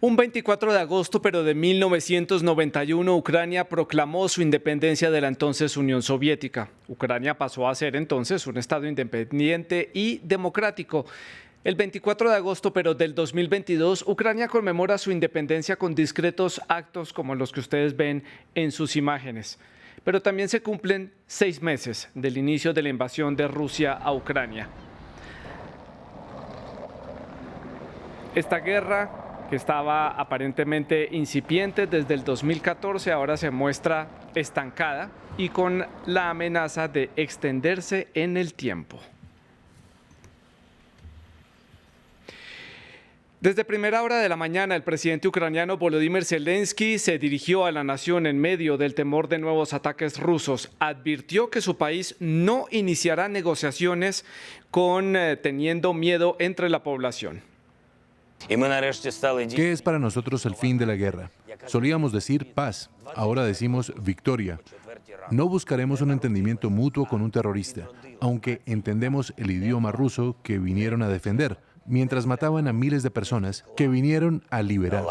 Un 24 de agosto, pero de 1991, Ucrania proclamó su independencia de la entonces Unión Soviética. Ucrania pasó a ser entonces un estado independiente y democrático. El 24 de agosto, pero del 2022, Ucrania conmemora su independencia con discretos actos como los que ustedes ven en sus imágenes. Pero también se cumplen 6 meses del inicio de la invasión de Rusia a Ucrania. Esta guerra, que estaba aparentemente incipiente desde el 2014, ahora se muestra estancada y con la amenaza de extenderse en el tiempo. Desde primera hora de la mañana, el presidente ucraniano Volodymyr Zelensky se dirigió a la nación en medio del temor de nuevos ataques rusos. Advirtió que su país no iniciará negociaciones teniendo miedo entre la población. ¿Qué es para nosotros el fin de la guerra? Solíamos decir paz, ahora decimos victoria. No buscaremos un entendimiento mutuo con un terrorista, aunque entendemos el idioma ruso que vinieron a defender, mientras mataban a miles de personas que vinieron a liberar.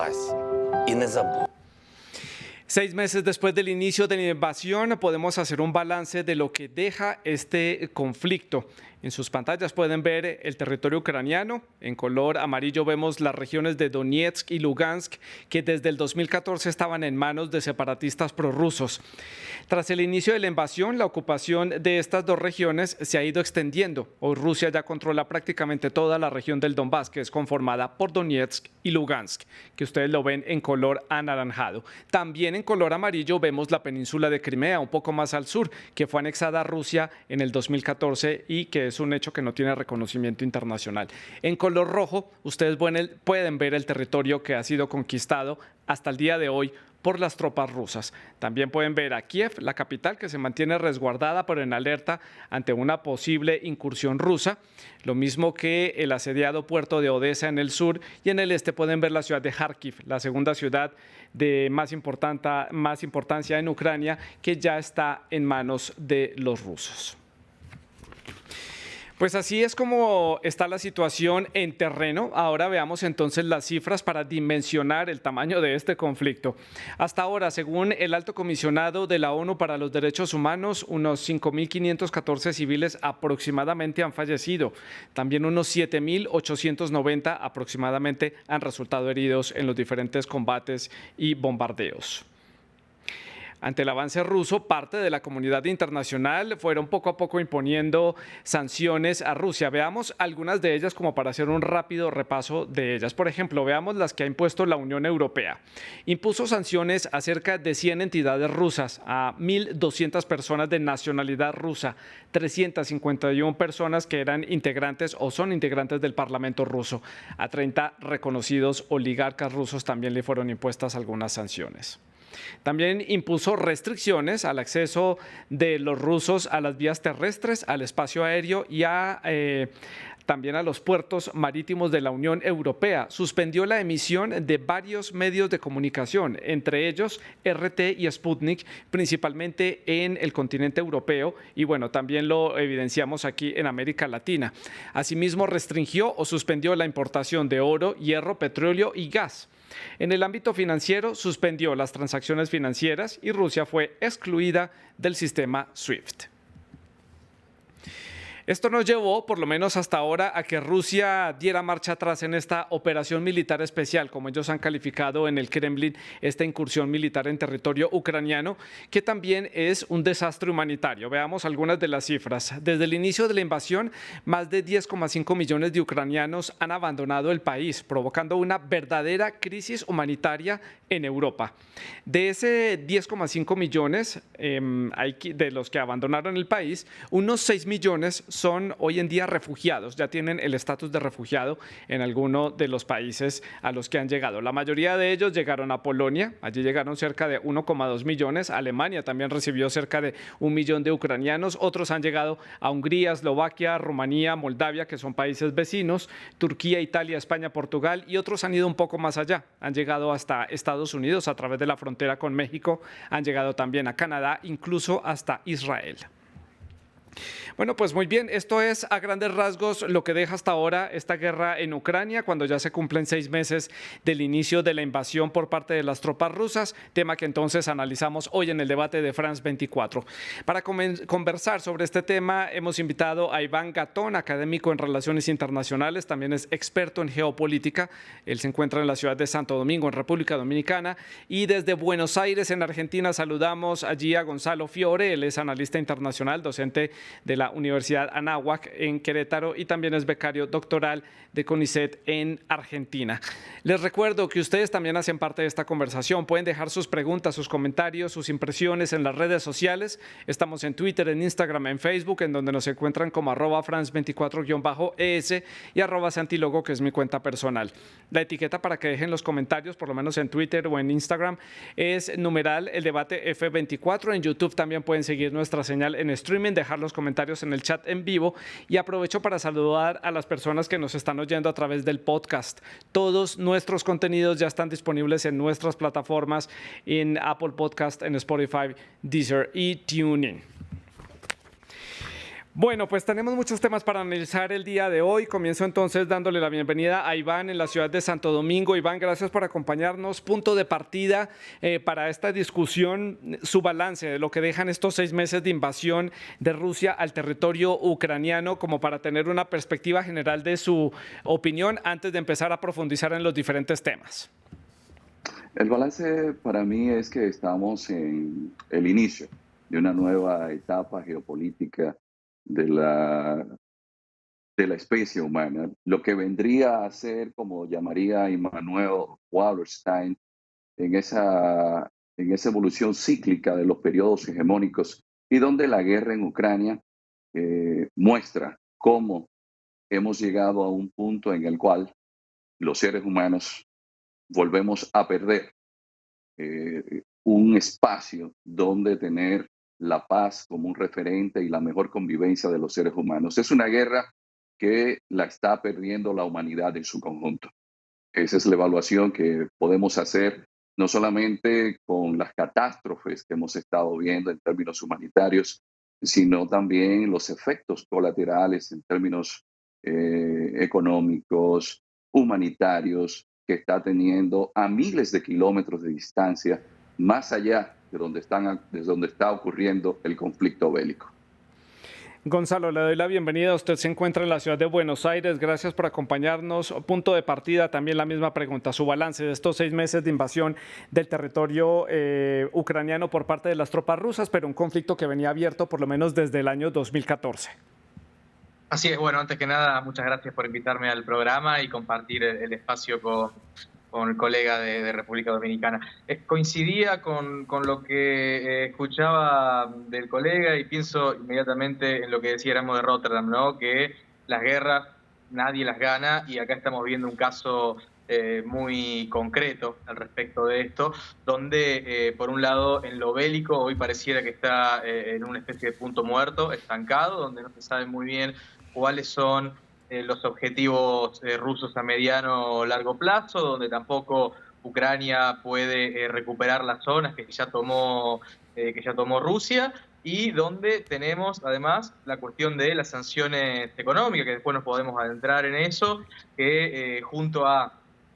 6 meses después del inicio de la invasión, podemos hacer un balance de lo que deja este conflicto. En sus pantallas pueden ver el territorio ucraniano. En color amarillo vemos las regiones de Donetsk y Lugansk, que desde el 2014 estaban en manos de separatistas prorrusos. Tras el inicio de la invasión, la ocupación de estas dos regiones se ha ido extendiendo. Hoy Rusia ya controla prácticamente toda la región del Donbass, que es conformada por Donetsk y Lugansk, que ustedes lo ven en color anaranjado. También en color amarillo vemos la península de Crimea, un poco más al sur, que fue anexada a Rusia en el 2014 y que es un hecho que no tiene reconocimiento internacional. En color rojo, ustedes pueden ver el territorio que ha sido conquistado hasta el día de hoy por las tropas rusas. También pueden ver a Kiev, la capital, que se mantiene resguardada pero en alerta ante una posible incursión rusa, lo mismo que el asediado puerto de Odessa en el sur, y en el este pueden ver la ciudad de Kharkiv, la segunda ciudad de más importancia en Ucrania, que ya está en manos de los rusos. Pues así es como está la situación en terreno. Ahora veamos entonces las cifras para dimensionar el tamaño de este conflicto. Hasta ahora, según el alto comisionado de la ONU para los Derechos Humanos, unos 5.514 civiles aproximadamente han fallecido. También unos 7.890 aproximadamente han resultado heridos en los diferentes combates y bombardeos. Ante el avance ruso, parte de la comunidad internacional fueron poco a poco imponiendo sanciones a Rusia. Veamos algunas de ellas como para hacer un rápido repaso de ellas. Por ejemplo, veamos las que ha impuesto la Unión Europea. Impuso sanciones a cerca de 100 entidades rusas, a 1.200 personas de nacionalidad rusa, 351 personas que eran integrantes o son integrantes del Parlamento ruso. A 30 reconocidos oligarcas rusos también le fueron impuestas algunas sanciones. También impuso restricciones al acceso de los rusos a las vías terrestres, al espacio aéreo y también a los puertos marítimos de la Unión Europea. Suspendió la emisión de varios medios de comunicación, entre ellos RT y Sputnik, principalmente en el continente europeo, y bueno, también lo evidenciamos aquí en América Latina. Asimismo, restringió o suspendió la importación de oro, hierro, petróleo y gas. En el ámbito financiero, suspendió las transacciones financieras y Rusia fue excluida del sistema SWIFT. Esto nos llevó, por lo menos hasta ahora, a que Rusia diera marcha atrás en esta operación militar especial, como ellos han calificado en el Kremlin, esta incursión militar en territorio ucraniano, que también es un desastre humanitario. Veamos algunas de las cifras. Desde el inicio de la invasión, más de 10,5 millones de ucranianos han abandonado el país, provocando una verdadera crisis humanitaria en Europa. De ese 10,5 millones de los que abandonaron el país, unos 6 millones son hoy en día refugiados, ya tienen el estatus de refugiado en alguno de los países a los que han llegado. La mayoría de ellos llegaron a Polonia, allí llegaron cerca de 1,2 millones, Alemania también recibió cerca de 1 millón de ucranianos, otros han llegado a Hungría, Eslovaquia, Rumanía, Moldavia, que son países vecinos, Turquía, Italia, España, Portugal, y otros han ido un poco más allá, han llegado hasta Estados Unidos a través de la frontera con México, han llegado también a Canadá, incluso hasta Israel. Bueno, pues muy bien, esto es a grandes rasgos lo que deja hasta ahora esta guerra en Ucrania, cuando ya se cumplen 6 meses del inicio de la invasión por parte de las tropas rusas, tema que entonces analizamos hoy en el debate de France 24. Para conversar sobre este tema hemos invitado a Iván Gatón, académico en Relaciones Internacionales, también es experto en geopolítica. Él se encuentra en la ciudad de Santo Domingo, en República Dominicana, y desde Buenos Aires, en Argentina, saludamos allí a Gonzalo Fiore. Él es analista internacional, docente de la Universidad Anáhuac en Querétaro y también es becario doctoral de CONICET en Argentina. Les recuerdo que ustedes también hacen parte de esta conversación. Pueden dejar sus preguntas, sus comentarios, sus impresiones en las redes sociales. Estamos en Twitter, en Instagram, en Facebook, en donde nos encuentran como @France24-ES y @Santilogo, que es mi cuenta personal. La etiqueta para que dejen los comentarios, por lo menos en Twitter o en Instagram, es numeral el debate F24. En YouTube también pueden seguir nuestra señal en streaming, dejar los comentarios en el chat en vivo, y aprovecho para saludar a las personas que nos están oyendo a través del podcast. Todos nuestros contenidos ya están disponibles en nuestras plataformas, en Apple Podcast, en Spotify, Deezer y TuneIn. Bueno, pues tenemos muchos temas para analizar el día de hoy. Comienzo entonces dándole la bienvenida a Iván en la ciudad de Santo Domingo. Iván, gracias por acompañarnos. Punto de partida para esta discusión, su balance de lo que dejan estos 6 meses de invasión de Rusia al territorio ucraniano, como para tener una perspectiva general de su opinión antes de empezar a profundizar en los diferentes temas. El balance para mí es que estamos en el inicio de una nueva etapa geopolítica de la especie humana, lo que vendría a ser, como llamaría Immanuel Wallerstein, en esa evolución cíclica de los periodos hegemónicos, y donde la guerra en Ucrania muestra cómo hemos llegado a un punto en el cual los seres humanos volvemos a perder un espacio donde tener la paz como un referente y la mejor convivencia de los seres humanos. Es una guerra que la está perdiendo la humanidad en su conjunto. Esa es la evaluación que podemos hacer, no solamente con las catástrofes que hemos estado viendo en términos humanitarios, sino también los efectos colaterales en términos económicos, humanitarios, que está teniendo a miles de kilómetros de distancia, más allá de donde está ocurriendo el conflicto bélico. Gonzalo, le doy la bienvenida. Usted se encuentra en la ciudad de Buenos Aires. Gracias por acompañarnos. Punto de partida, también la misma pregunta. Su balance de estos 6 meses de invasión del territorio ucraniano por parte de las tropas rusas, pero un conflicto que venía abierto por lo menos desde el año 2014. Así es. Bueno, antes que nada, muchas gracias por invitarme al programa y compartir el espacio con el colega de República Dominicana. Coincidía con lo que escuchaba del colega y pienso inmediatamente en lo que decía Éramos de Rotterdam, ¿no? Que las guerras nadie las gana, y acá estamos viendo un caso muy concreto al respecto de esto, donde por un lado en lo bélico hoy pareciera que está en una especie de punto muerto, estancado, donde no se sabe muy bien cuáles son los objetivos rusos a mediano o largo plazo, donde tampoco Ucrania puede recuperar las zonas que ya tomó Rusia, y donde tenemos además la cuestión de las sanciones económicas, que después nos podemos adentrar en eso, que junto a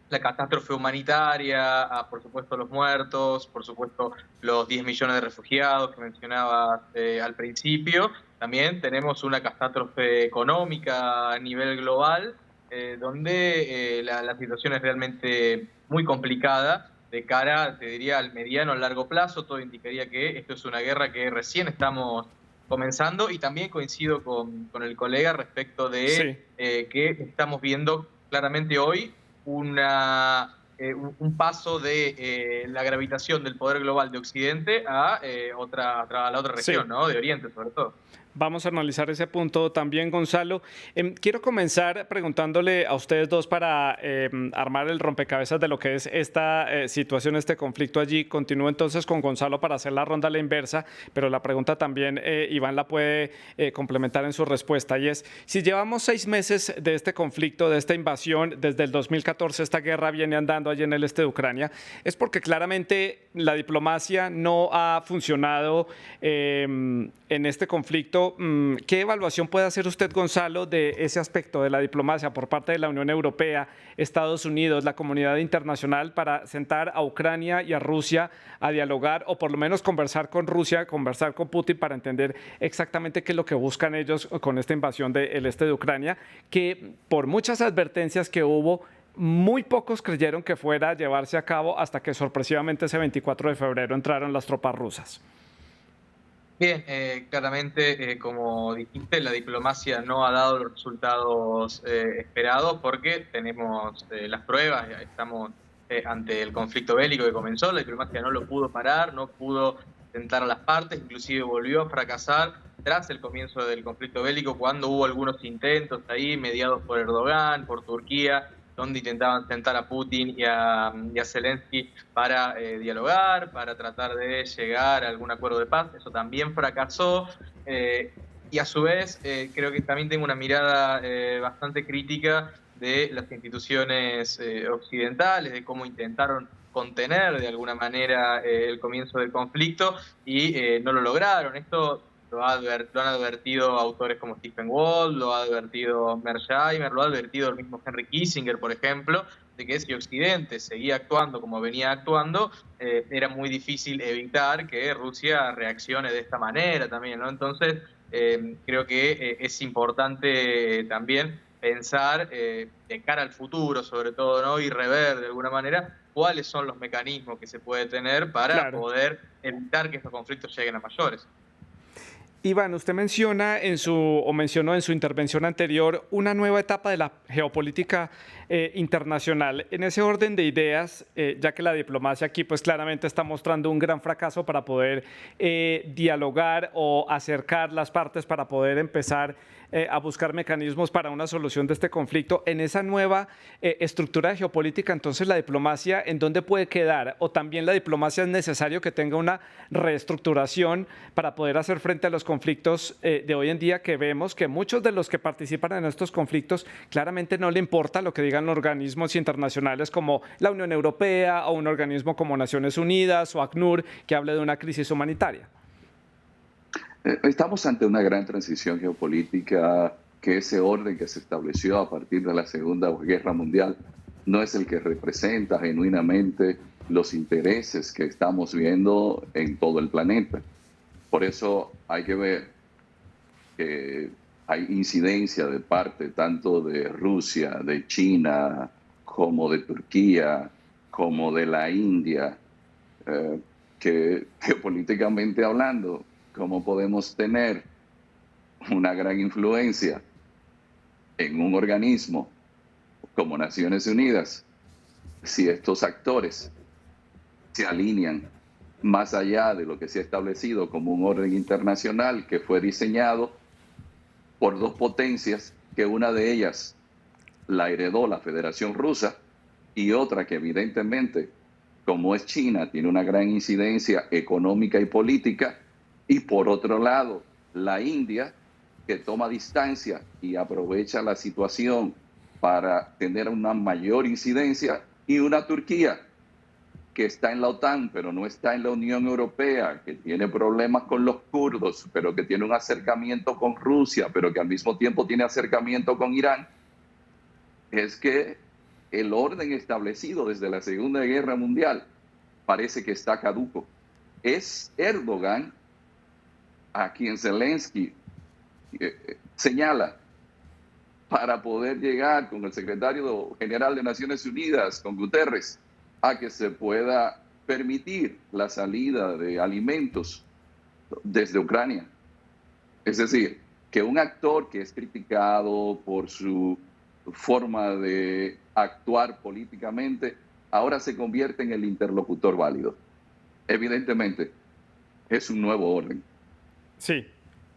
la catástrofe humanitaria, a por supuesto los muertos, por supuesto los 10 millones de refugiados que mencionabas al principio, también tenemos una catástrofe económica a nivel global, donde la situación es realmente muy complicada de cara, te diría, al mediano, al largo plazo. Todo indicaría que esto es una guerra que recién estamos comenzando, y también coincido con el colega respecto de que estamos viendo claramente hoy un paso de la gravitación del poder global de Occidente a la otra región, ¿no? De Oriente, sobre todo. Vamos a analizar ese punto también, Gonzalo. Quiero comenzar preguntándole a ustedes dos para armar el rompecabezas de lo que es esta situación, este conflicto allí. Continúo entonces con Gonzalo para hacer la ronda a la inversa, pero la pregunta también Iván la puede complementar en su respuesta, y es: si llevamos 6 meses de este conflicto, de esta invasión, desde el 2014 esta guerra viene andando pasando allí en el este de Ucrania, es porque claramente la diplomacia no ha funcionado en este conflicto. ¿Qué evaluación puede hacer usted, Gonzalo, de ese aspecto de la diplomacia por parte de la Unión Europea, Estados Unidos, la comunidad internacional, para sentar a Ucrania y a Rusia a dialogar, o por lo menos conversar con Rusia, conversar con Putin para entender exactamente qué es lo que buscan ellos con esta invasión del este de Ucrania, que por muchas advertencias que hubo, muy pocos creyeron que fuera a llevarse a cabo hasta que sorpresivamente ese 24 de febrero entraron las tropas rusas? Bien, claramente, como dijiste, la diplomacia no ha dado los resultados esperados porque tenemos las pruebas, ya estamos ante el conflicto bélico que comenzó, la diplomacia no lo pudo parar, no pudo sentar a las partes, inclusive volvió a fracasar tras el comienzo del conflicto bélico, cuando hubo algunos intentos ahí mediados por Erdogan, por Turquía, donde intentaban sentar a Putin y a Zelensky para dialogar, para tratar de llegar a algún acuerdo de paz. Eso también fracasó. Y a su vez, creo que también tengo una mirada bastante crítica de las instituciones occidentales, de cómo intentaron contener de alguna manera el comienzo del conflicto y no lo lograron. Esto lo han advertido autores como Stephen Wall, lo ha advertido Mearsheimer, lo ha advertido el mismo Henry Kissinger, por ejemplo, de que si Occidente seguía actuando como venía actuando, era muy difícil evitar que Rusia reaccione de esta manera también, ¿no? Entonces, creo que es importante también pensar de cara al futuro, sobre todo, ¿no? Y rever de alguna manera cuáles son los mecanismos que se puede tener para poder evitar que estos conflictos lleguen a mayores. Iván, usted mencionó en su intervención anterior una nueva etapa de la geopolítica internacional. En ese orden de ideas, ya que la diplomacia aquí pues claramente está mostrando un gran fracaso para poder dialogar o acercar las partes para poder empezar a buscar mecanismos para una solución de este conflicto, en esa nueva estructura de geopolítica, entonces la diplomacia, ¿en dónde puede quedar? ¿O también la diplomacia es necesario que tenga una reestructuración para poder hacer frente a los conflictos de hoy en día, que vemos que muchos de los que participan en estos conflictos claramente no le importa lo que digan los organismos internacionales como la Unión Europea o un organismo como Naciones Unidas o ACNUR que hable de una crisis humanitaria? Estamos ante una gran transición geopolítica, que ese orden que se estableció a partir de la Segunda Guerra Mundial no es el que representa genuinamente los intereses que estamos viendo en todo el planeta. Por eso hay que ver que hay incidencia de parte tanto de Rusia, de China, como de Turquía, como de la India, que geopolíticamente hablando, ¿cómo podemos tener una gran influencia en un organismo como Naciones Unidas si estos actores se alinean más allá de lo que se ha establecido como un orden internacional que fue diseñado por dos potencias, que una de ellas la heredó la Federación Rusa y otra que evidentemente, como es China, tiene una gran incidencia económica y política, y por otro lado, la India, que toma distancia y aprovecha la situación para tener una mayor incidencia, y una Turquía que está en la OTAN, pero no está en la Unión Europea, que tiene problemas con los kurdos, pero que tiene un acercamiento con Rusia, pero que al mismo tiempo tiene acercamiento con Irán. Es que el orden establecido desde la Segunda Guerra Mundial parece que está caduco. Es Erdogan a quien Zelensky señala para poder llegar con el secretario general de Naciones Unidas, con Guterres, a que se pueda permitir la salida de alimentos desde Ucrania. Es decir, que un actor que es criticado por su forma de actuar políticamente, ahora se convierte en el interlocutor válido. Evidentemente, es un nuevo orden. Sí,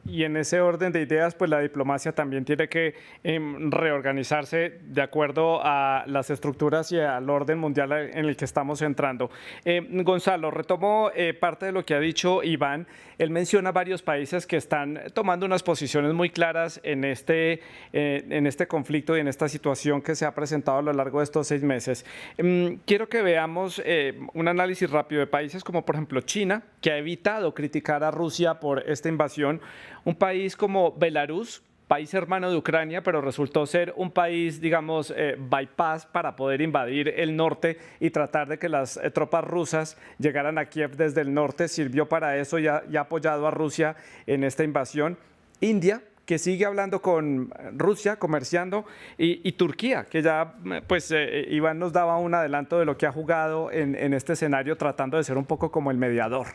Y en ese orden de ideas, pues la diplomacia también tiene que reorganizarse de acuerdo a las estructuras y al orden mundial en el que estamos entrando. Gonzalo, retomo parte de lo que ha dicho Iván. Él menciona varios países que están tomando unas posiciones muy claras en este conflicto y en esta situación que se ha presentado a lo largo de estos 6 meses. Quiero que veamos un análisis rápido de países como, por ejemplo, China, que ha evitado criticar a Rusia por esta invasión. Un país como Belarus, país hermano de Ucrania, pero resultó ser un país, digamos, bypass para poder invadir el norte y tratar de que las tropas rusas llegaran a Kiev desde el norte. Sirvió para eso y ha apoyado a Rusia en esta invasión. India, que sigue hablando con Rusia, comerciando, y Turquía, que ya, pues, Iván nos daba un adelanto de lo que ha jugado en este escenario, tratando de ser un poco como el mediador.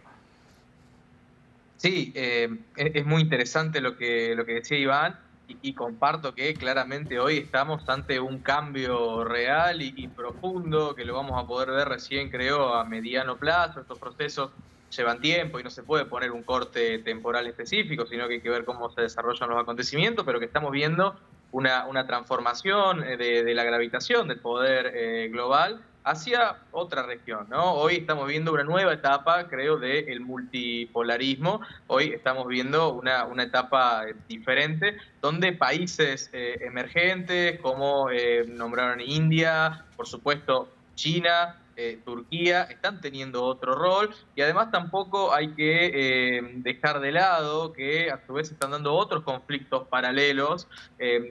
Sí, es muy interesante lo que decía Iván y comparto que claramente hoy estamos ante un cambio real y profundo que lo vamos a poder ver recién, creo, a mediano plazo. Estos procesos llevan tiempo y no se puede poner un corte temporal específico, sino que hay que ver cómo se desarrollan los acontecimientos, pero que estamos viendo una transformación de la gravitación del poder global hacia otra región, ¿no? Hoy estamos viendo una nueva etapa, creo, del multipolarismo. Hoy estamos viendo una etapa diferente, donde países emergentes, como nombraron India, por supuesto China, Turquía, están teniendo otro rol, y además tampoco hay que dejar de lado que a su vez están dando otros conflictos paralelos.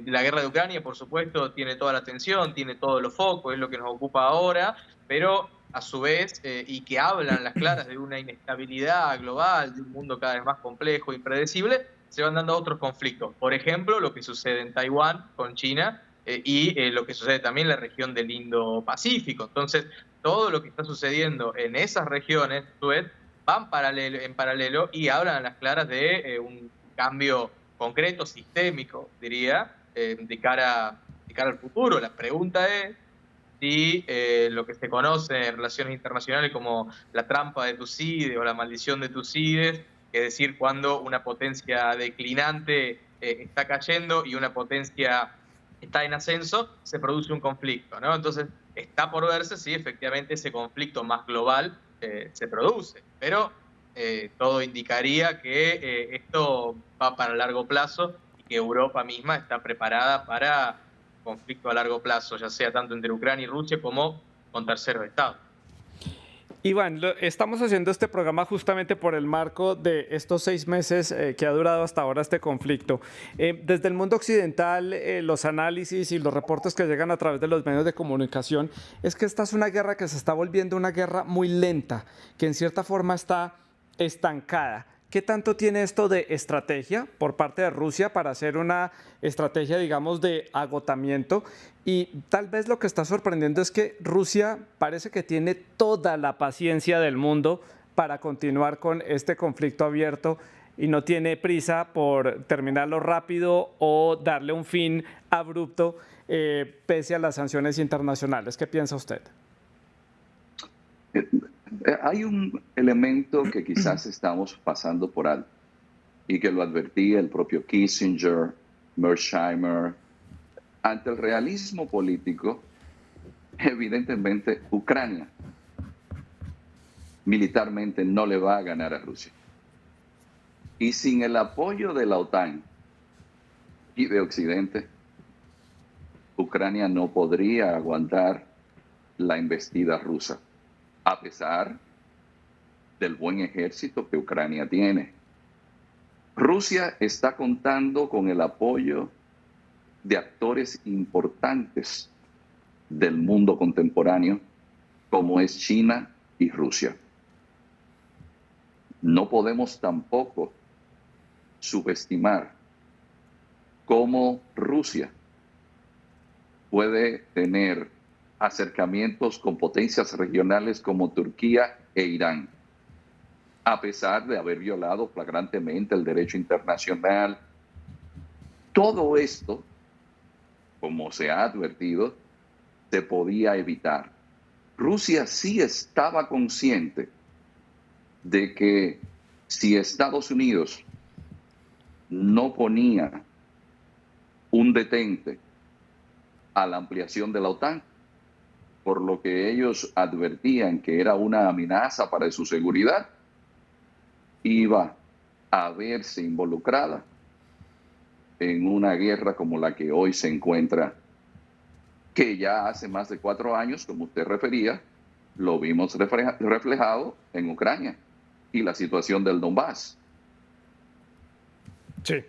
La guerra de Ucrania, por supuesto, tiene toda la atención, tiene todos los focos, es lo que nos ocupa ahora, pero a su vez, y que hablan las claras de una inestabilidad global, de un mundo cada vez más complejo e impredecible, se van dando otros conflictos. Por ejemplo, lo que sucede en Taiwán con China, y lo que sucede también en la región del Indo-Pacífico. Entonces, todo lo que está sucediendo en esas regiones, van en paralelo y hablan a las claras de un cambio concreto, sistémico, diría, de cara al futuro. La pregunta es si lo que se conoce en relaciones internacionales como la trampa de Tucídides o la maldición de Tucídides, es decir, cuando una potencia declinante está cayendo y una potencia está en ascenso, se produce un conflicto, ¿no? Entonces, está por verse si efectivamente ese conflicto más global se produce, pero todo indicaría que esto va para largo plazo y que Europa misma está preparada para conflicto a largo plazo, ya sea tanto entre Ucrania y Rusia como con terceros estados. Iván, estamos haciendo este programa justamente por el marco de estos 6 meses que ha durado hasta ahora este conflicto. Desde el mundo occidental, los análisis y los reportes que llegan a través de los medios de comunicación es que esta es una guerra que se está volviendo una guerra muy lenta, que en cierta forma está estancada. ¿Qué tanto tiene esto de estrategia por parte de Rusia para hacer una estrategia, digamos, de agotamiento? Y tal vez lo que está sorprendiendo es que Rusia parece que tiene toda la paciencia del mundo para continuar con este conflicto abierto y no tiene prisa por terminarlo rápido o darle un fin abrupto pese a las sanciones internacionales. ¿Qué piensa usted? Hay un elemento que quizás estamos pasando por alto y que lo advertía el propio Kissinger, Mearsheimer. Ante el realismo político, evidentemente Ucrania militarmente no le va a ganar a Rusia. Y sin el apoyo de la OTAN y de Occidente, Ucrania no podría aguantar la embestida rusa, a pesar del buen ejército que Ucrania tiene. Rusia está contando con el apoyo de actores importantes del mundo contemporáneo, como es China y Rusia. No podemos tampoco subestimar cómo Rusia puede tener acercamientos con potencias regionales como Turquía e Irán, a pesar de haber violado flagrantemente el derecho internacional. Todo esto, como se ha advertido, se podía evitar. Rusia sí estaba consciente de que si Estados Unidos no ponía un detente a la ampliación de la OTAN, por lo que ellos advertían que era una amenaza para su seguridad, iba a verse involucrada en una guerra como la que hoy se encuentra, que ya hace más de 4 años, como usted refería, lo vimos reflejado en Ucrania y la situación del Donbass. Sí.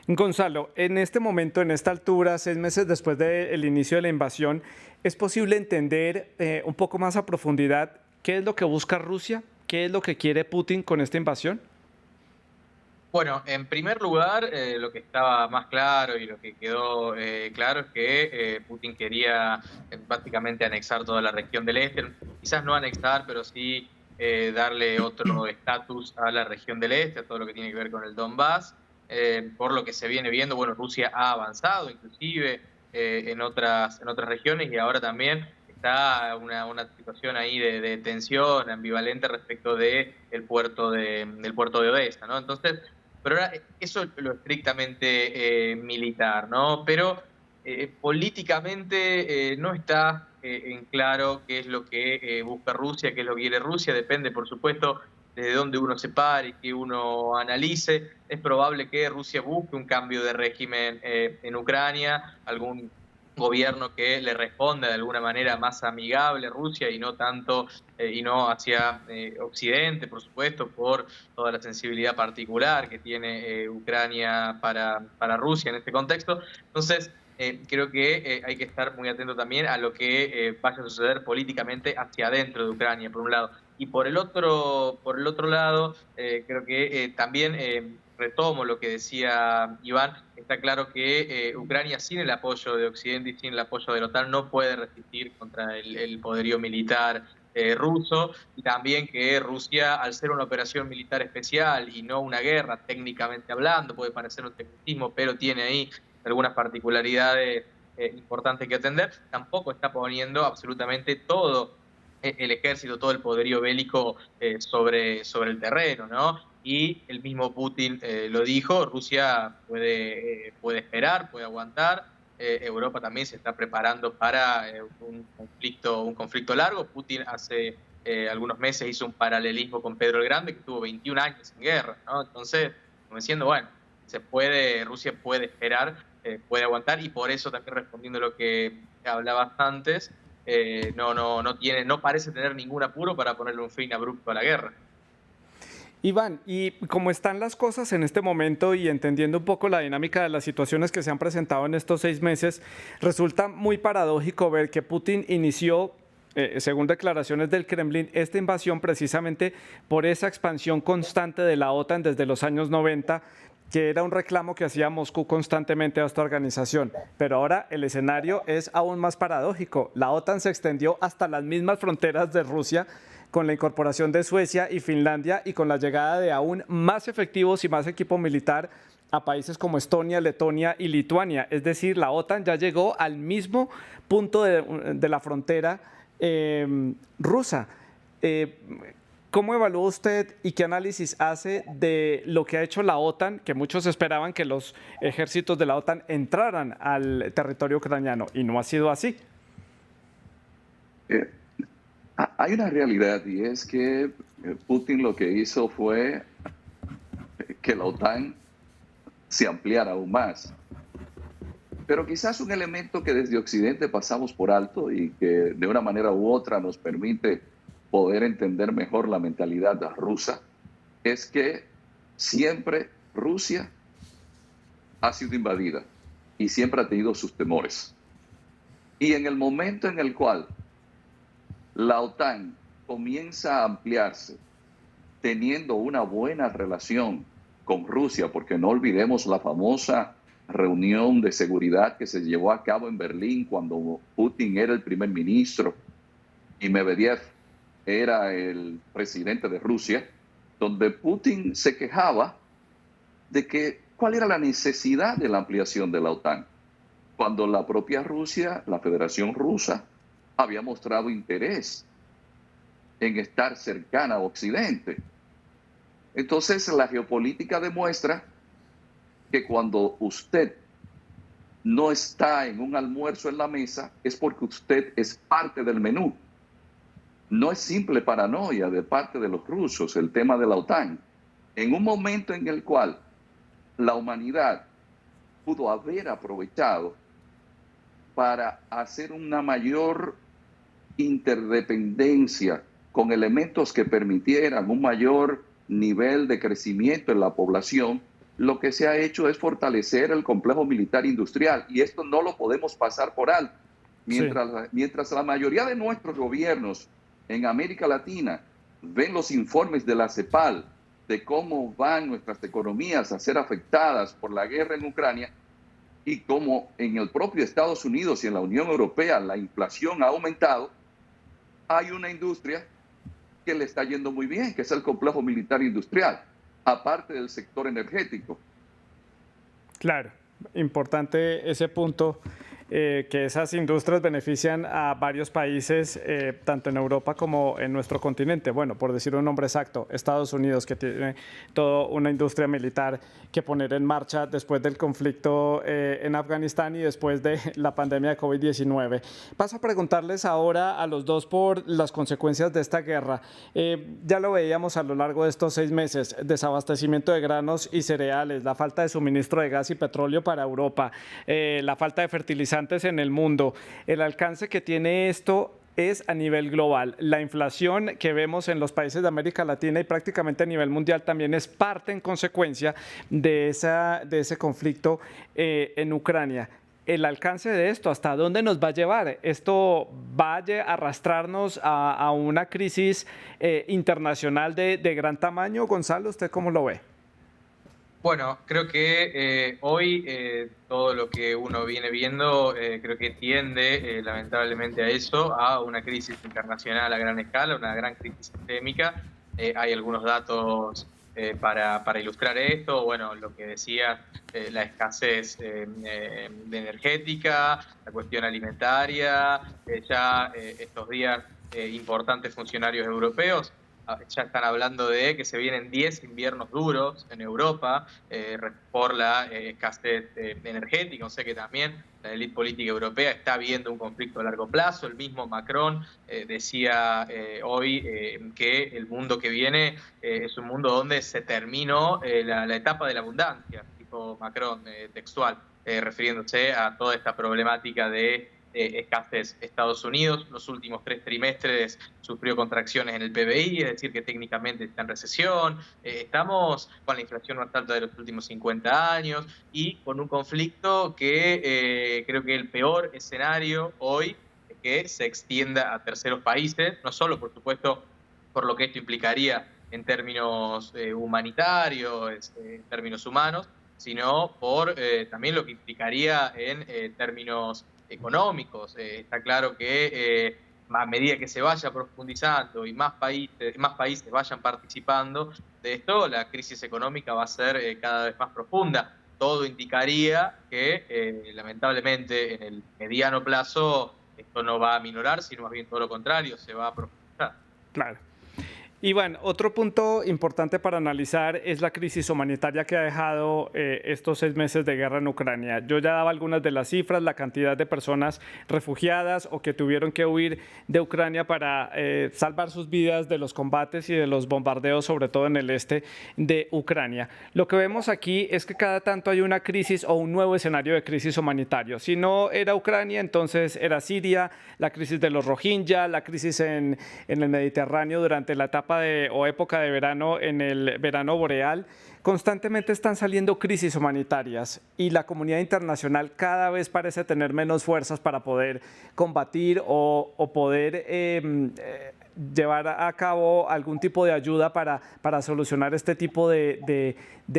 Gonzalo, en este momento, en esta altura, 6 meses después del inicio de la invasión, ¿es posible entender un poco más a profundidad qué es lo que busca Rusia? ¿Qué es lo que quiere Putin con esta invasión? Bueno, en primer lugar, lo que estaba más claro y lo que quedó claro es que Putin quería básicamente anexar toda la región del este, quizás no anexar, pero sí darle otro estatus a la región del este, a todo lo que tiene que ver con el Donbass. Por lo que se viene viendo, bueno, Rusia ha avanzado inclusive en otras regiones y ahora también está una situación ahí de tensión ambivalente respecto del puerto del puerto de Odessa, ¿no? Entonces, pero ahora eso es lo estrictamente militar, ¿no? Pero políticamente no está en claro qué es lo que busca Rusia, qué es lo que quiere Rusia, depende, por supuesto, desde dónde uno se pare, que uno analice. Es probable que Rusia busque un cambio de régimen en Ucrania, algún gobierno que le responda de alguna manera más amigable a Rusia y no tanto y no hacia Occidente, por supuesto, por toda la sensibilidad particular que tiene Ucrania para Rusia en este contexto. Entonces, creo que hay que estar muy atento también a lo que vaya a suceder políticamente hacia adentro de Ucrania, por un lado. Y por el otro lado, creo que también retomo lo que decía Iván, está claro que Ucrania sin el apoyo de Occidente y sin el apoyo de la OTAN no puede resistir contra el poderío militar ruso, y también que Rusia, al ser una operación militar especial y no una guerra técnicamente hablando, puede parecer un tecnicismo, pero tiene ahí algunas particularidades importantes que atender, tampoco está poniendo absolutamente todo el ejército, todo el poderío bélico sobre el terreno, ¿no? Y el mismo Putin lo dijo, Rusia puede esperar, puede aguantar, Europa también se está preparando para un conflicto largo. Putin hace algunos meses hizo un paralelismo con Pedro el Grande, que tuvo 21 años en guerra, ¿no? Entonces, como diciendo, bueno, Rusia puede esperar, puede aguantar, y por eso también respondiendo a lo que hablabas antes, no parece tener ningún apuro para ponerle un fin abrupto a la guerra. Iván, y como están las cosas en este momento y entendiendo un poco la dinámica de las situaciones que se han presentado en estos 6 meses, resulta muy paradójico ver que Putin inició, según declaraciones del Kremlin, esta invasión precisamente por esa expansión constante de la OTAN desde los años 90, que era un reclamo que hacía Moscú constantemente a esta organización. Pero ahora el escenario es aún más paradójico. La OTAN se extendió hasta las mismas fronteras de Rusia, con la incorporación de Suecia y Finlandia y con la llegada de aún más efectivos y más equipo militar a países como Estonia, Letonia y Lituania. Es decir, la OTAN ya llegó al mismo punto de la frontera rusa. ¿Cómo evalúa usted y qué análisis hace de lo que ha hecho la OTAN, que muchos esperaban que los ejércitos de la OTAN entraran al territorio ucraniano y no ha sido así? Hay una realidad, y es que Putin lo que hizo fue que la OTAN se ampliara aún más. Pero quizás un elemento que desde Occidente pasamos por alto y que de una manera u otra nos permite poder entender mejor la mentalidad rusa, es que siempre Rusia ha sido invadida y siempre ha tenido sus temores. Y en el momento en el cual la OTAN comienza a ampliarse, teniendo una buena relación con Rusia, porque no olvidemos la famosa reunión de seguridad que se llevó a cabo en Berlín cuando Putin era el primer ministro y Medvedev era el presidente de Rusia, donde Putin se quejaba de que cuál era la necesidad de la ampliación de la OTAN, cuando la propia Rusia, la Federación Rusa, había mostrado interés en estar cercana a Occidente. Entonces, la geopolítica demuestra que cuando usted no está en un almuerzo en la mesa es porque usted es parte del menú. No es simple paranoia de parte de los rusos el tema de la OTAN. En un momento en el cual la humanidad pudo haber aprovechado para hacer una mayor interdependencia con elementos que permitieran un mayor nivel de crecimiento en la población, lo que se ha hecho es fortalecer el complejo militar industrial, y esto no lo podemos pasar por alto. Mientras la mayoría de nuestros gobiernos en América Latina ven los informes de la CEPAL de cómo van nuestras economías a ser afectadas por la guerra en Ucrania, y cómo en el propio Estados Unidos y en la Unión Europea la inflación ha aumentado, hay una industria que le está yendo muy bien, que es el complejo militar industrial, aparte del sector energético. Claro, importante ese punto, que esas industrias benefician a varios países, tanto en Europa como en nuestro continente. Bueno, por decir un nombre exacto, Estados Unidos, que tiene toda una industria militar que poner en marcha después del conflicto en Afganistán y después de la pandemia de COVID-19. Paso a preguntarles ahora a los dos por las consecuencias de esta guerra. Ya lo veíamos a lo largo de estos 6 meses, desabastecimiento de granos y cereales, la falta de suministro de gas y petróleo para Europa, la falta de fertilizantes en el mundo. El alcance que tiene esto es a nivel global. La inflación que vemos en los países de América Latina y prácticamente a nivel mundial también es parte en consecuencia de ese conflicto en Ucrania. El alcance de esto, ¿hasta dónde nos va a llevar? ¿Esto va a arrastrarnos a una crisis internacional de gran tamaño? Gonzalo, ¿usted cómo lo ve? Bueno, creo que hoy todo lo que uno viene viendo creo que tiende lamentablemente a eso, a una crisis internacional a gran escala, una gran crisis sistémica. Hay algunos datos para ilustrar esto. Bueno, lo que decía, la escasez de energética, la cuestión alimentaria, ya estos días importantes funcionarios europeos ya están hablando de que se vienen 10 inviernos duros en Europa por la escasez energética. O sea que también la élite política europea está viendo un conflicto a largo plazo. El mismo Macron decía hoy que el mundo que viene es un mundo donde se terminó la etapa de la abundancia, tipo Macron textual, refiriéndose a toda esta problemática de escasez. Estados Unidos los últimos 3 trimestres sufrió contracciones en el PBI, es decir, que técnicamente está en recesión. Estamos con la inflación más alta de los últimos 50 años y con un conflicto que creo que el peor escenario hoy es que se extienda a terceros países, no solo, por supuesto, por lo que esto implicaría en términos humanitarios, en términos humanos, sino por también lo que implicaría en términos económicos. Está claro que a medida que se vaya profundizando y más países vayan participando de esto, la crisis económica va a ser cada vez más profunda. Todo indicaría que lamentablemente en el mediano plazo esto no va a minorar, sino más bien todo lo contrario, se va a profundizar. Claro. Iván, otro punto importante para analizar es la crisis humanitaria que ha dejado estos 6 meses de guerra en Ucrania. Yo ya daba algunas de las cifras, la cantidad de personas refugiadas o que tuvieron que huir de Ucrania para salvar sus vidas de los combates y de los bombardeos, sobre todo en el este de Ucrania. Lo que vemos aquí es que cada tanto hay una crisis o un nuevo escenario de crisis humanitario. Si no era Ucrania, entonces era Siria, la crisis de los Rohingya, la crisis en el Mediterráneo durante la etapa o época de verano, en el verano boreal. Constantemente están saliendo crisis humanitarias y la comunidad internacional cada vez parece tener menos fuerzas para poder combatir o poder llevar a cabo algún tipo de ayuda para solucionar este tipo de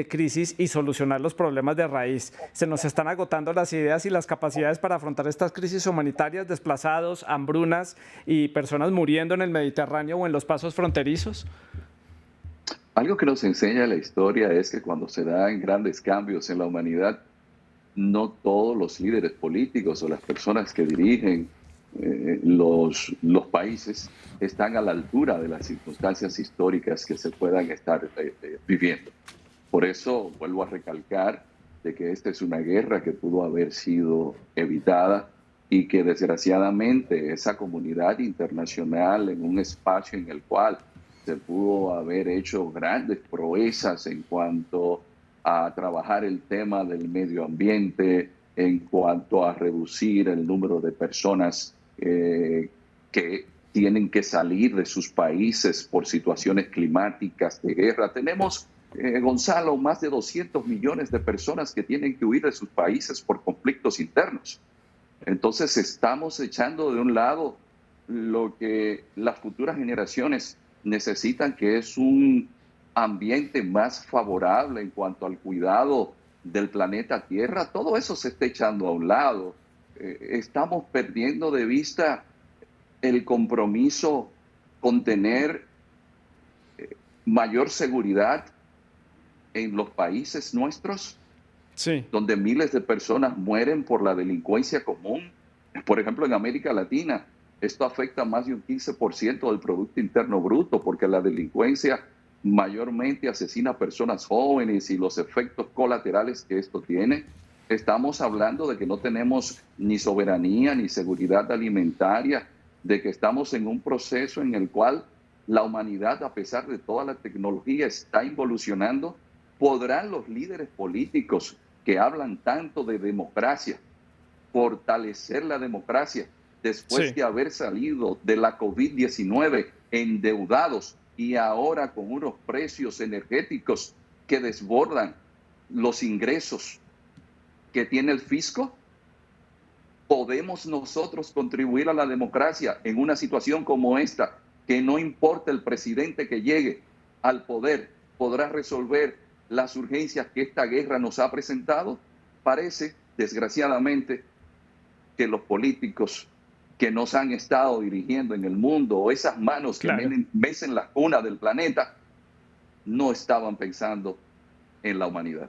crisis y solucionar los problemas de raíz. Se nos están agotando las ideas y las capacidades para afrontar estas crisis humanitarias, desplazados, hambrunas y personas muriendo en el Mediterráneo o en los pasos fronterizos. Algo que nos enseña la historia es que cuando se dan grandes cambios en la humanidad, no todos los líderes políticos o las personas que dirigen los países están a la altura de las circunstancias históricas que se puedan estar viviendo. Por eso vuelvo a recalcar de que esta es una guerra que pudo haber sido evitada y que desgraciadamente esa comunidad internacional, en un espacio en el cual se pudo haber hecho grandes proezas en cuanto a trabajar el tema del medio ambiente, en cuanto a reducir el número de personas que tienen que salir de sus países por situaciones climáticas de guerra. Tenemos, Gonzalo, más de 200 millones de personas que tienen que huir de sus países por conflictos internos. Entonces estamos echando de un lado lo que las futuras generaciones necesitan, que es un ambiente más favorable en cuanto al cuidado del planeta Tierra. Todo eso se está echando a un lado. Estamos perdiendo de vista el compromiso con tener mayor seguridad en los países nuestros, Sí. donde miles de personas mueren por la delincuencia común. Por ejemplo, en América Latina, esto afecta más de un 15% del Producto Interno Bruto, porque la delincuencia mayormente asesina a personas jóvenes y los efectos colaterales que esto tiene. Estamos hablando de que no tenemos ni soberanía ni seguridad alimentaria, de que estamos en un proceso en el cual la humanidad, a pesar de toda la tecnología, está involucionando. ¿Podrán los líderes políticos que hablan tanto de democracia fortalecer la democracia después de haber salido de la COVID-19 endeudados y ahora con unos precios energéticos que desbordan los ingresos que tiene el fisco? ¿Podemos nosotros contribuir a la democracia en una situación como esta, que no importa el presidente que llegue al poder, podrá resolver las urgencias que esta guerra nos ha presentado? Parece, desgraciadamente, que los políticos que nos han estado dirigiendo en el mundo, o esas manos que mecen la cuna del planeta, no estaban pensando en la humanidad.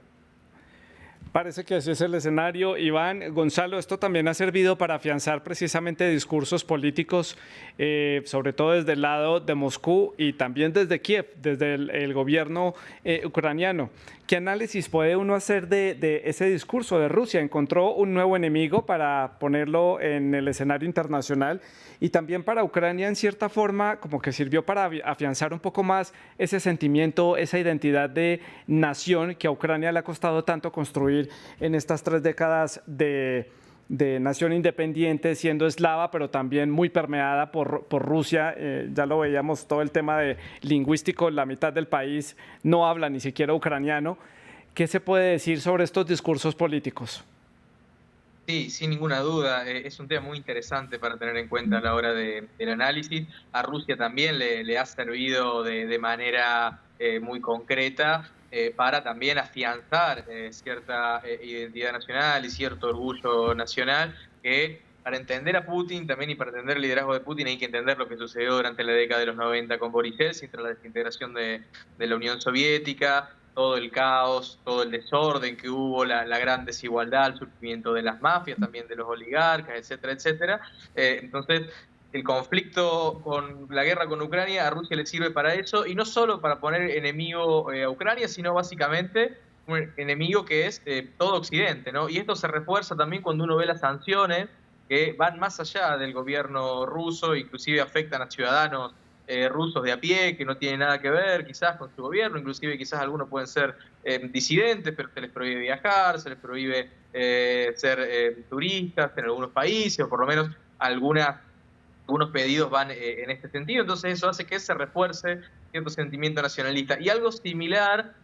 Parece que así es el escenario. Iván, Gonzalo, esto también ha servido para afianzar precisamente discursos políticos, sobre todo desde el lado de Moscú y también desde Kiev, desde el gobierno ucraniano. ¿Qué análisis puede uno hacer de ese discurso de Rusia? ¿Encontró un nuevo enemigo para ponerlo en el escenario internacional? Y también para Ucrania, en cierta forma, como que sirvió para afianzar un poco más ese sentimiento, esa identidad de nación que a Ucrania le ha costado tanto construir en estas 3 décadas de nación independiente, siendo eslava, pero también muy permeada por Rusia. Ya lo veíamos, todo el tema de lingüístico, la mitad del país no habla ni siquiera ucraniano. ¿Qué se puede decir sobre estos discursos políticos? Sí, sin ninguna duda, es un tema muy interesante para tener en cuenta a la hora del análisis. A Rusia también le ha servido de manera muy concreta para también afianzar cierta identidad nacional y cierto orgullo nacional, que para entender a Putin también y para entender el liderazgo de Putin hay que entender lo que sucedió durante la década de los 90 con Boris Yeltsin, tras la desintegración de la Unión Soviética, todo el caos, todo el desorden que hubo, la gran desigualdad, el surgimiento de las mafias, también de los oligarcas, etcétera, etcétera. Entonces, el conflicto con la guerra con Ucrania a Rusia le sirve para eso, y no solo para poner enemigo a Ucrania, sino básicamente un enemigo que es todo Occidente, ¿no? Y esto se refuerza también cuando uno ve las sanciones que van más allá del gobierno ruso, inclusive afectan a ciudadanos rusos de a pie, que no tienen nada que ver quizás con su gobierno, inclusive quizás algunos pueden ser disidentes, pero se les prohíbe viajar, se les prohíbe ser turistas en algunos países, o por lo menos algunos pedidos van en este sentido. Entonces eso hace que se refuerce cierto sentimiento nacionalista. Y algo similar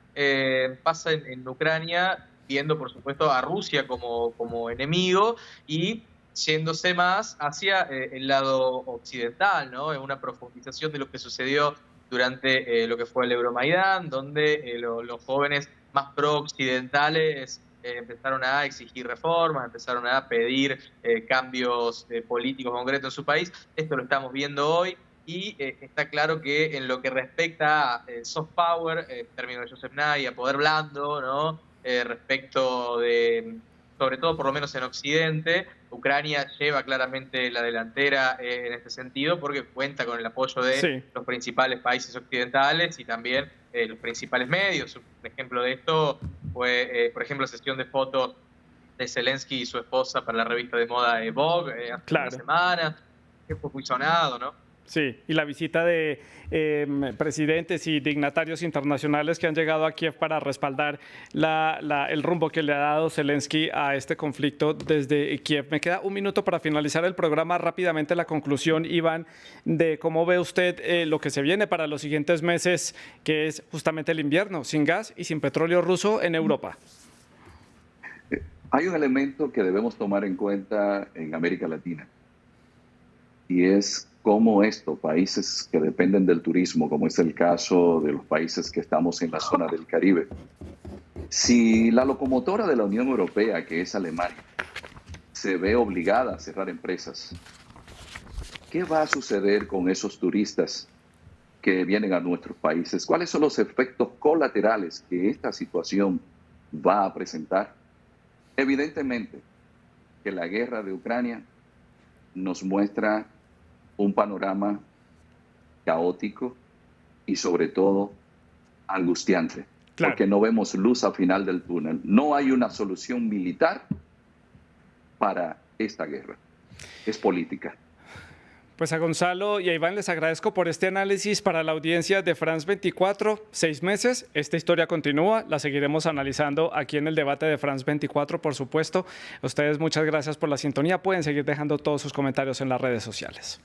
pasa en Ucrania, viendo por supuesto a Rusia como enemigo y yéndose más hacia el lado occidental, ¿no? En una profundización de lo que sucedió durante lo que fue el Euromaidán, donde los jóvenes más pro-occidentales empezaron a exigir reformas, empezaron a pedir cambios políticos concretos en su país. Esto lo estamos viendo hoy y está claro que en lo que respecta a soft power, en términos de Joseph Nye, a poder blando, ¿no? Respecto de, sobre todo por lo menos en Occidente, Ucrania lleva claramente la delantera en este sentido porque cuenta con el apoyo de los principales países occidentales y también los principales medios. Un ejemplo de esto fue, por ejemplo, sesión de fotos de Zelensky y su esposa para la revista de moda Vogue hace Claro. una semana, que fue muy sonado, ¿no? Sí, y la visita de presidentes y dignatarios internacionales que han llegado a Kiev para respaldar el rumbo que le ha dado Zelensky a este conflicto desde Kiev. Me queda un minuto para finalizar el programa. Rápidamente la conclusión, Iván, de cómo ve usted lo que se viene para los siguientes meses, que es justamente el invierno, sin gas y sin petróleo ruso en Europa. Hay un elemento que debemos tomar en cuenta en América Latina, y es cómo estos países que dependen del turismo, como es el caso de los países que estamos en la zona del Caribe, si la locomotora de la Unión Europea, que es Alemania, se ve obligada a cerrar empresas, ¿qué va a suceder con esos turistas que vienen a nuestros países? ¿Cuáles son los efectos colaterales que esta situación va a presentar? Evidentemente que la guerra de Ucrania nos muestra un panorama caótico y sobre todo angustiante, Claro. porque no vemos luz al final del túnel. No hay una solución militar para esta guerra, es política. Pues a Gonzalo y a Iván les agradezco por este análisis para la audiencia de France 24. 6 meses, esta historia continúa, la seguiremos analizando aquí en el debate de France 24, por supuesto. A ustedes muchas gracias por la sintonía, pueden seguir dejando todos sus comentarios en las redes sociales.